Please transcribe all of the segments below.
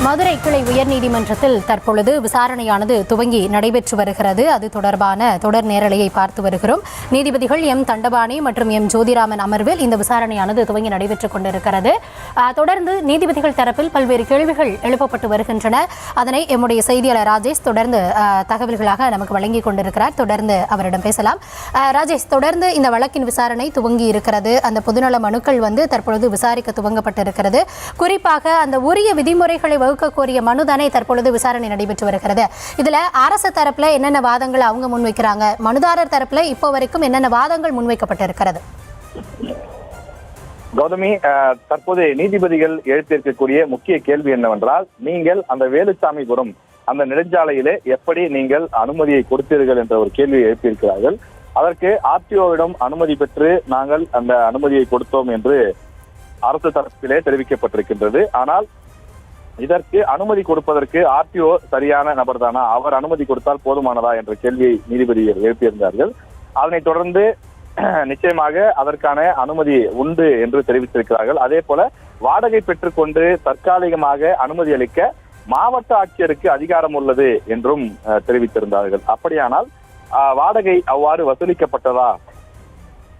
மதுரை கிளை உயர்நீதிமன்றத்தில் தற்பொழுது விசாரணையானது துவங்கி நடைபெற்று வருகிறது. அது தொடர்பான தொடர் நேரலையை பார்த்து வருகிறோம். நீதிபதிகள் எம் தண்டபாணி மற்றும் எம் ஜோதிராமன் அமர்வில் இந்த விசாரணையானது துவங்கி நடைபெற்றுக் கொண்டிருக்கிறது. தொடர்ந்து நீதிபதிகள் தரப்பில் பல்வேறு கேள்விகள் எழுப்பப்பட்டு வருகின்றன. அதனை எம்முடைய செய்தியாளர் ராஜேஷ் தொடர்ந்து தகவல்களாக நமக்கு வழங்கிக் கொண்டிருக்கிறார். தொடர்ந்து அவரிடம் பேசலாம். ராஜேஷ், தொடர்ந்து இந்த வழக்கின் விசாரணை துவங்கி இருக்கிறது. அந்த பொதுநல மனுக்கள் தற்பொழுது விசாரிக்க துவங்கப்பட்டிருக்கிறது. குறிப்பாக அந்த உரிய விதிமுறைகளை வகுக்க கோரிய மனுதானே தற்பொழுது விசாரணை நடைபெற்று வருகிறது. இதுல அரசு தரப்புல என்னென்ன வாதங்கள் அவங்க முன்வைக்கிறாங்க, மனுதாரர் தரப்புல இப்போ வரைக்கும் என்னென்ன வாதங்கள் முன்வைக்கப்பட்டிருக்கிறது? கௌதமி, தற்போது நீதிபதிகள் எழுப்பியிருக்கக்கூடிய முக்கிய கேள்வி என்னவென்றால், நீங்கள் அந்த வேலுச்சாமிபுரம் அந்த நெடுஞ்சாலையிலே எப்படி நீங்கள் அனுமதியை கொடுத்தீர்கள் என்ற ஒரு கேள்வியை எழுப்பியிருக்கிறார்கள். அதற்கு ஆர்டிஓவிடம் அனுமதி பெற்று நாங்கள் அந்த அனுமதியை கொடுத்தோம் என்று அரசு தரப்பிலே தெரிவிக்கப்பட்டிருக்கின்றது. ஆனால் இதற்கு அனுமதி கொடுப்பதற்கு ஆர்டிஓ சரியான நபர் தானா, அவர் அனுமதி கொடுத்தால் போதுமானதா என்ற கேள்வியை நீதிபதிகள் எழுப்பியிருந்தார்கள். அதனைத் தொடர்ந்து நிச்சயமாக அதற்கான அனுமதி உண்டு என்று தெரிவித்திருக்கிறார்கள். அதே போல வாடகை பெற்றுக்கொண்டு தற்காலிகமாக அனுமதி அளிக்க மாவட்ட ஆட்சியருக்கு அதிகாரம் உள்ளது என்றும் தெரிவித்திருந்தார்கள். அப்படியானால் வாடகை அவ்வாறு வசூலிக்கப்பட்டதா,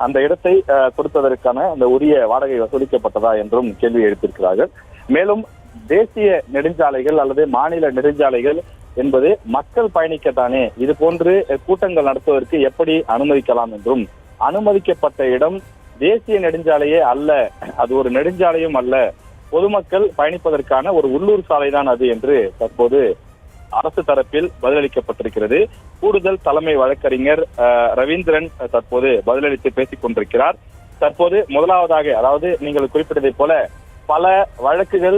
அந்த இடத்தை கொடுத்ததற்கான அந்த உரிய வாடகை வசூலிக்கப்பட்டதா என்றும் கேள்வி எழுப்பியிருக்கிறார்கள். மேலும் தேசிய நெடுஞ்சாலைகள் அல்லது மாநில நெடுஞ்சாலைகள் என்பது மக்கள் பயணிக்கத்தானே, இது போன்று கூட்டங்கள் நடத்துவதற்கு எப்படி அனுமதிக்கலாம் என்றும், அனுமதிக்கப்பட்ட இடம் தேசிய நெடுஞ்சாலையே அல்ல, அது ஒரு நெடுஞ்சாலையும் அல்ல, பொதுமக்கள் பயணிப்பதற்கான ஒரு உள்ளூர் சாலை தான் அது என்று தற்போது அரசு தரப்பில் பதிலளிக்கப்பட்டிருக்கிறது. கூடுதல் தலைமை வழக்கறிஞர் ரவீந்திரன் தற்போது பதிலளித்து பேசிக் கொண்டிருக்கிறார். தற்போது முதலாவதாக, அதாவது நீங்கள் குறிப்பிட்டதை போல பல வழக்குகள்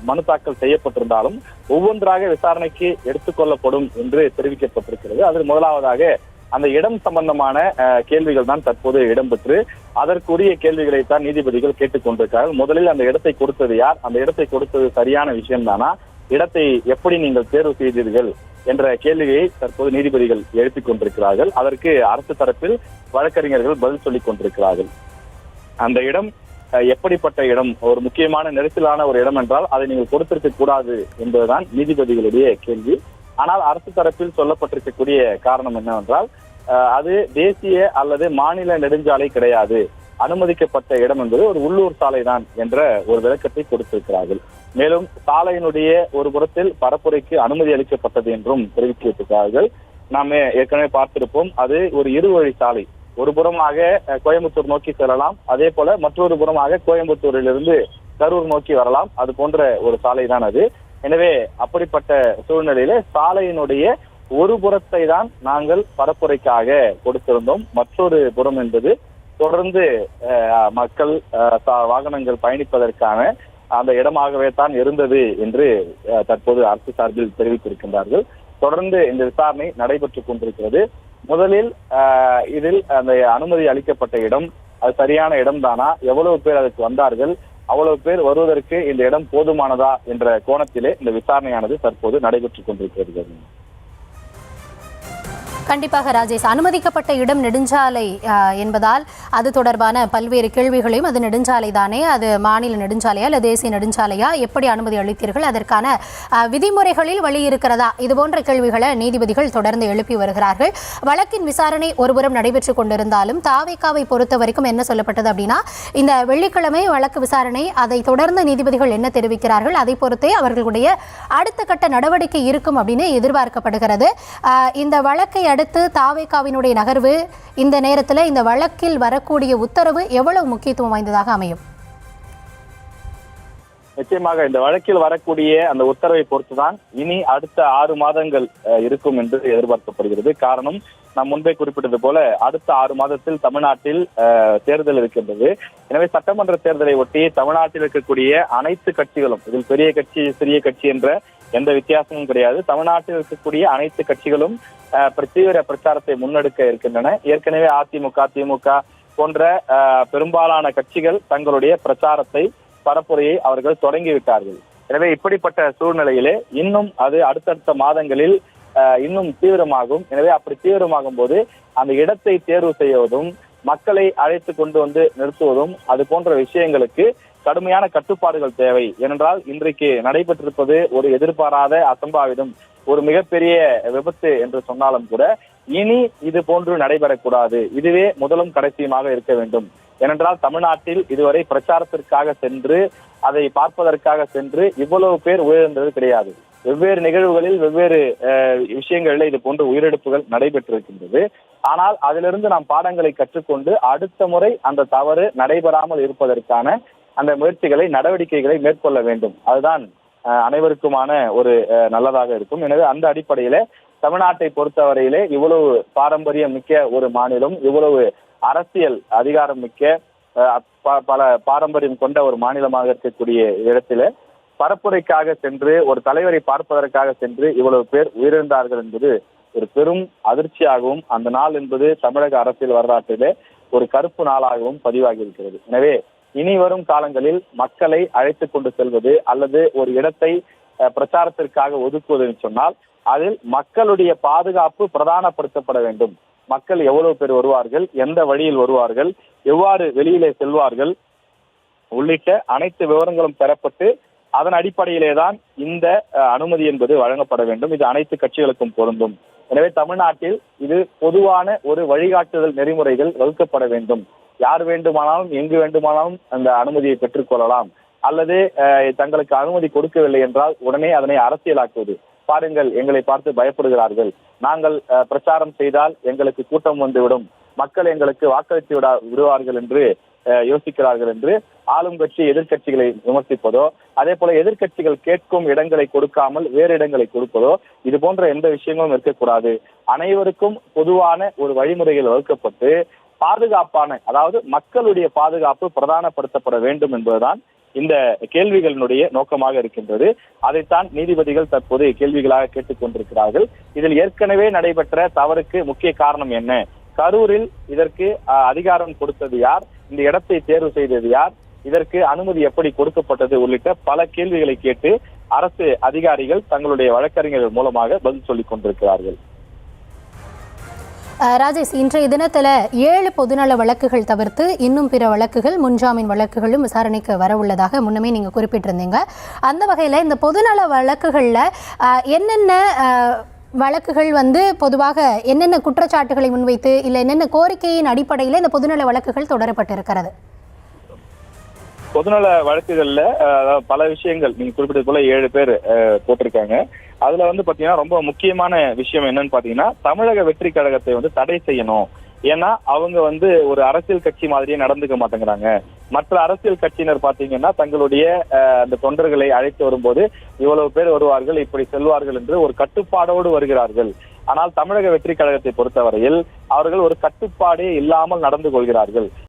மனு தாக்கல் செய்யப்பட்டிருந்தாலும் ஒவ்வொன்றாக விசாரணைக்கு எடுத்துக்கொள்ளப்படும் என்று தெரிவிக்கப்பட்டிருக்கிறது. அதில் முதலாவதாக அந்த இடம் சம்பந்தமான கேள்விகள் தான் தற்போது இடம்பெற்று அதற்குரிய கேள்விகளை தான் நீதிபதிகள் கேட்டுக் கொண்டிருக்கிறார்கள். முதலில் அந்த இடத்தை கொடுத்தது யார், அந்த இடத்தை கொடுத்தது சரியான விஷயம் தானா, இடத்தை எப்படி நீங்கள் தேர்வு செய்தீர்கள் என்ற கேள்வியை தற்போது நீதிபதிகள் எழுப்பிக் கொண்டிருக்கிறார்கள். அதற்கு அரசு தரப்பில் வழக்கறிஞர்கள் பதில் சொல்லிக் கொண்டிருக்கிறார்கள். அந்த இடம் எப்படிப்பட்ட இடம், ஒரு முக்கியமான நெரிசலான ஒரு இடம் என்றால் அதை நீங்கள் கொடுத்திருக்க கூடாது என்பதுதான் நீதிபதிகளுடைய கேள்வி. ஆனால் அரசு தரப்பில் சொல்லப்பட்டிருக்கக்கூடிய காரணம் என்னவென்றால், அது தேசிய அல்லது மாநில நெடுஞ்சாலை கிடையாது, அனுமதிக்கப்பட்ட இடம் என்பது ஒரு உள்ளூர் சாலை தான் என்ற ஒரு விளக்கத்தை கொடுத்திருக்கிறார்கள். மேலும் சாலையினுடைய ஒரு புறத்தில் பரப்புரைக்கு அனுமதி அளிக்கப்பட்டது என்றும் தெரிவித்திருக்கிறார்கள். நாம் ஏற்கனவே பார்த்திருப்போம், அது ஒரு இருவழி சாலை. ஒரு புறமாக கோயம்புத்தூர் நோக்கி செல்லலாம், அதே போல மற்றொரு புறமாக கோயம்புத்தூரிலிருந்து கரூர் நோக்கி வரலாம். அது போன்ற ஒரு சாலை தான் அது. எனவே அப்படிப்பட்ட சூழ்நிலையில சாலையினுடைய ஒரு புறத்தை தான் நாங்கள் பரப்புரைக்காக கொடுத்திருந்தோம். மற்றொரு புறம் என்பது தொடர்ந்து மக்கள் வாகனங்கள் பயணிப்பதற்கான அந்த இடமாகவே தான் இருந்தது என்று தற்போது அரசு சார்பில் தெரிவித்திருக்கின்றார்கள். தொடர்ந்து இந்த விசாரணை நடைபெற்றுக் கொண்டிருக்கிறது. முதலில் இதில் அந்த அனுமதி அளிக்கப்பட்ட இடம் அது சரியான இடம் தானா, எவ்வளவு பேர் அதுக்கு வந்தார்கள், அவ்வளவு பேர் வருவதற்கு இந்த இடம் போதுமானதா என்ற கோணத்திலே இந்த விசாரணையானது தற்போது நடைபெற்றுக் கொண்டிருக்கிறது. கண்டிப்பாக ராஜேஷ், அனுமதிக்கப்பட்ட இடம் நெடுஞ்சாலை என்பதால் அது தொடர்பான பல்வேறு கேள்விகளையும், அது நெடுஞ்சாலை தானே, அது மாநில நெடுஞ்சாலையா இல்லை தேசிய நெடுஞ்சாலையா, எப்படி அனுமதி அளித்தீர்கள், அதற்கான விதிமுறைகளில் வழி இருக்கிறதா, இது போன்ற கேள்விகளை நீதிபதிகள் தொடர்ந்து எழுப்பி வருகிறார்கள். வழக்கின் விசாரணை ஒருபுறம் நடைபெற்றுக் கொண்டிருந்தாலும் தாவேகாவை பொறுத்த வரைக்கும் என்ன சொல்லப்பட்டது அப்படின்னா, இந்த வெள்ளிக்கிழமை வழக்கு விசாரணை, அதை தொடர்ந்து நீதிபதிகள் என்ன தெரிவிக்கிறார்கள் அதை பொறுத்தே அவர்களுடைய அடுத்த கட்ட நடவடிக்கை இருக்கும் அப்படின்னு எதிர்பார்க்கப்படுகிறது. இந்த வழக்கை அடுத்து தாவேகாவினுடைய நகர்வு, இந்த நேரத்தில் இந்த வழக்கில் வரக்கூடிய உத்தரவு எவ்வளவு முக்கியத்துவம் வாய்ந்ததாக அமையும்? நிச்சயமாக இந்த வழக்கில் வரக்கூடிய அந்த உத்தரவை பொறுத்துதான் இனி அடுத்த 6 மாதங்கள் இருக்கும் என்று எதிர்பார்க்கப்படுகிறது. காரணம், நாம் முன்பே குறிப்பிட்டது போல அடுத்த 6 மாதத்தில் தமிழ்நாட்டில் தேர்தல் இருக்கின்றது. எனவே சட்டமன்ற தேர்தலை ஒட்டி தமிழ்நாட்டில் இருக்கக்கூடிய அனைத்து கட்சிகளும், இதில் பெரிய கட்சி சிறிய கட்சி என்ற எந்த வித்தியாசமும் கிடையாது, தமிழ்நாட்டில் இருக்கக்கூடிய அனைத்து கட்சிகளும் தீவிர பிரச்சாரத்தை முன்னெடுக்க இருக்கின்றன. ஏற்கனவே அதிமுக, திமுக போன்ற பெரும்பாலான கட்சிகள் தங்களுடைய பிரச்சாரத்தை, பரப்புரையை அவர்கள் தொடங்கிவிட்டார்கள். எனவே இப்படிப்பட்ட சூழ்நிலையிலே இன்னும் அது அடுத்தடுத்த மாதங்களில் இன்னும் தீவிரமாகும். எனவே அப்படி தீவிரமாகும் போது அந்த இடத்தை தேர்வு செய்வதும், மக்களை அழைத்து கொண்டு வந்து நிறுத்துவதும், அது போன்ற விஷயங்களுக்கு கடுமையான கட்டுப்பாடுகள் தேவை. ஏனென்றால் இன்றைக்கு நடைபெற்றிருப்பது ஒரு எதிர்பாராத அசம்பாவிதம், ஒரு மிகப்பெரிய விபத்து என்று சொன்னாலும் கூட இனி இது போன்று நடைபெறக்கூடாது. இதுவே முதலும் கடைசியுமாக இருக்க வேண்டும். ஏனென்றால் தமிழ்நாட்டில் இதுவரை பிரச்சாரத்திற்காக சென்று அதை பார்ப்பதற்காக சென்று இவ்வளவு பேர் உயிரிழந்தது கிடையாது. வெவ்வேறு நிகழ்வுகளில் வெவ்வேறு விஷயங்களில் இது போன்ற உயிரிழப்புகள் நடைபெற்றிருக்கின்றது. ஆனால் அதிலிருந்து நாம் பாடங்களை கற்றுக்கொண்டு அடுத்த முறை அந்த தவறு நடைபெறாமல் இருப்பதற்கான அந்த முயற்சிகளை, நடவடிக்கைகளை மேற்கொள்ள வேண்டும். அதுதான் அனைவருக்குமான ஒரு நல்லதாக இருக்கும். எனவே அந்த அடிப்படையில தமிழ்நாட்டை பொறுத்தவரையிலே இவ்வளவு பாரம்பரியம் மிக்க ஒரு மாநிலம், இவ்வளவு அரசியல் அதிகாரம் மிக்க பல பாரம்பரியம் கொண்ட ஒரு மாநிலமாக இருக்கக்கூடிய இடத்தில பரப்புரைக்காக சென்று ஒரு தலைவரை பார்ப்பதற்காக சென்று இவ்வளவு பேர் உயிரிழந்தார்கள் என்பது ஒரு பெரும் அதிர்ச்சியாகவும் அந்த நாள் என்பது தமிழக அரசியல் வரலாற்றிலே ஒரு கருப்பு நாளாகவும் பதிவாகி இருக்கிறது. எனவே இனி வரும் காலங்களில் மக்களை அழைத்து கொண்டு செல்வது அல்லது ஒரு இடத்தை பிரச்சாரத்திற்காக ஒதுக்குவது என்று சொன்னால் அதில் மக்களுடைய பாதுகாப்பு பிரதானப்படுத்தப்பட வேண்டும். மக்கள் எவ்வளவு பேர் வருவார்கள், எந்த வழியில் வருவார்கள், எவ்வாறு வெளியிலே செல்வார்கள் உள்ளிட்ட அனைத்து விவரங்களும் பெறப்பட்டு அதன் அடிப்படையிலே தான் இந்த அனுமதி என்பது வழங்கப்பட வேண்டும். இது அனைத்து கட்சிகளுக்கும் பொருந்தும். எனவே தமிழ்நாட்டில் இது பொதுவான ஒரு வழிகாட்டுதல் நெறிமுறைகள் வகுக்கப்பட வேண்டும். யார் வேண்டுமானாலும் எங்கு வேண்டுமானாலும் அந்த அனுமதியை பெற்றுக்கொள்ளலாம். அல்லது தங்களுக்கு அனுமதி கொடுக்கவில்லை என்றால் உடனே அதனை அரசியலாக்குவது. பாருங்கள், எங்களை பார்த்து பயப்படுகிறார்கள், நாங்கள் பிரச்சாரம் செய்தால் எங்களுக்கு கூட்டம் வந்துவிடும், மக்கள் எங்களுக்கு வாக்களித்து விடுவார்கள் என்று யோசிக்கிறார்கள் என்று ஆளும் கட்சி எதிர்கட்சிகளை விமர்சிப்பதோ, அதே போல எதிர்கட்சிகள் கேட்கும் இடங்களை கொடுக்காமல் வேறு இடங்களை கொடுப்பதோ, இது போன்ற எந்த விஷயங்களும் இருக்கக்கூடாது. அனைவருக்கும் பொதுவான ஒரு வழிமுறைகள் வகுக்கப்பட்டு பாதுகாப்பான, அதாவது மக்களுடைய பாதுகாப்பு பிரதானப்படுத்தப்பட வேண்டும் என்பதுதான் இந்த கேள்விகளினுடைய நோக்கமாக இருக்கின்றது. அதைத்தான் நீதிபதிகள் தற்போது கேள்விகளாக கேட்டுக் கொண்டிருக்கிறார்கள். இதில் ஏற்கனவே நடைபெற்ற தவறுக்கு முக்கிய காரணம் என்ன, கரூரில் இதற்கு அதிகாரம் கொடுத்தது யார், இந்த இடத்தை தேர்வு செய்தது யார், இதற்கு அனுமதி எப்படி கொடுக்கப்பட்டது உள்ளிட்ட பல கேள்விகளை கேட்டு அரசு அதிகாரிகள் தங்களுடைய வழக்கறிஞர்கள் மூலமாக பதில் சொல்லிக் கொண்டிருக்கிறார்கள். ராஜேஷ், இன்றைய தினத்தில் 7 பொதுநல வழக்குகள் தவிர்த்து இன்னும் பிற வழக்குகள், முன்ஜாமீன் வழக்குகளும் விசாரணைக்கு வர உள்ளதாக முன்னமே நீங்கள் குறிப்பிட்டிருந்தீங்க. அந்த வகையில் இந்த பொதுநல வழக்குகளில் என்னென்ன வழக்குகள் பொதுவாக என்னென்ன குற்றச்சாட்டுகளை முன்வைத்து இல்லை என்னென்ன கோரிக்கையின் அடிப்படையில் இந்த பொதுநல வழக்குகள் தொடரப்பட்டிருக்கிறது? பொதுநல வழக்குகள்ல பல விஷயங்கள் நீங்க குறிப்பிட்டது போல 7 பேர் போட்டிருக்காங்க. அதுல பாத்தீங்கன்னா ரொம்ப முக்கியமான விஷயம் என்னன்னு பாத்தீங்கன்னா, தமிழக வெற்றி கழகத்தை தடை செய்யணும். ஏன்னா அவங்க ஒரு அரசியல் கட்சி மாதிரியே நடந்துக்க மாட்டேங்கிறாங்க. மற்ற அரசியல் கட்சியினர் பாத்தீங்கன்னா தங்களுடைய அந்த தொண்டர்களை அழைத்து வரும்போது இவ்வளவு பேர் வருவார்கள், இப்படி செல்வார்கள் என்று ஒரு கட்டுப்பாடோடு வருகிறார்கள். ஆனால் தமிழக வெற்றி கழகத்தை பொறுத்தவரையில் அவர்கள் ஒரு கட்டுப்பாடே இல்லாமல் நடந்து கொள்கிறார்கள்.